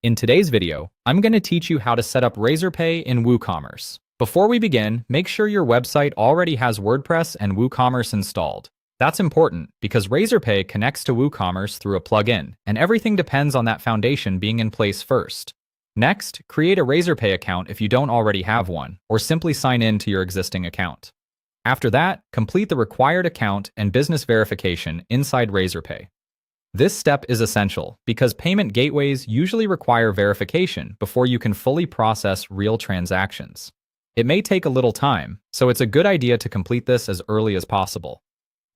In today's video, I'm going to teach you how to set up Razorpay in WooCommerce. Before we begin, make sure your website already has WordPress and WooCommerce installed. That's important because Razorpay connects to WooCommerce through a plugin, and everything depends on that foundation being in place first. Next, create a Razorpay account if you don't already have one, or simply sign in to your existing account. After that, complete the required account and business verification inside Razorpay. This step is essential because payment gateways usually require verification before you can fully process real transactions. It may take a little time, so it's a good idea to complete this as early as possible.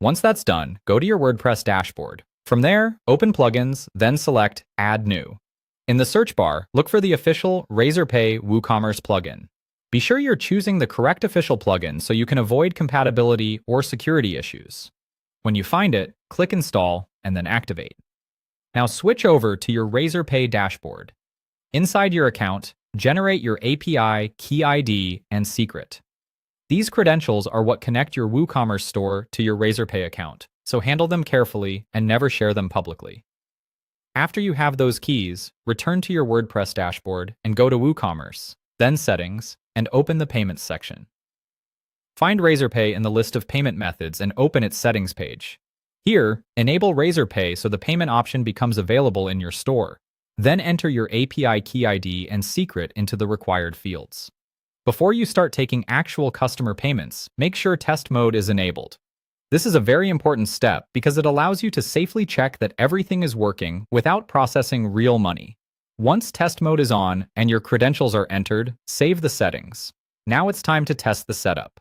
Once that's done, go to your WordPress dashboard. From there, open Plugins, then select Add New. In the search bar, look for the official Razorpay WooCommerce plugin. Be sure you're choosing the correct official plugin so you can avoid compatibility or security issues. When you find it, click Install and then Activate. Now switch over to your Razorpay dashboard. Inside your account, generate your API, key ID, and secret. These credentials are what connect your WooCommerce store to your Razorpay account, so handle them carefully and never share them publicly. After you have those keys, return to your WordPress dashboard and go to WooCommerce, then Settings, and open the Payments section. Find Razorpay in the list of payment methods and open its settings page. Here, enable Razorpay so the payment option becomes available in your store. Then enter your API key ID and secret into the required fields. Before you start taking actual customer payments, make sure test mode is enabled. This is a very important step because it allows you to safely check that everything is working without processing real money. Once test mode is on and your credentials are entered, save the settings. Now it's time to test the setup.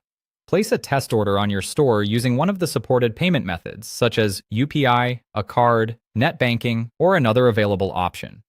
Place a test order on your store using one of the supported payment methods, such as UPI, a card, net banking, or another available option.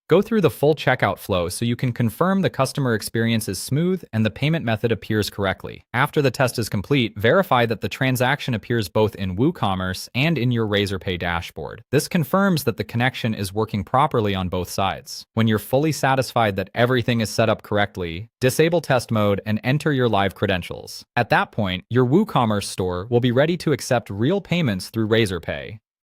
Go through the full checkout flow so you can confirm the customer experience is smooth and the payment method appears correctly. After the test is complete, verify that the transaction appears both in WooCommerce and in your Razorpay dashboard. This confirms that the connection is working properly on both sides. When you're fully satisfied that everything is set up correctly, disable test mode and enter your live credentials. At that point, your WooCommerce store will be ready to accept real payments through Razorpay.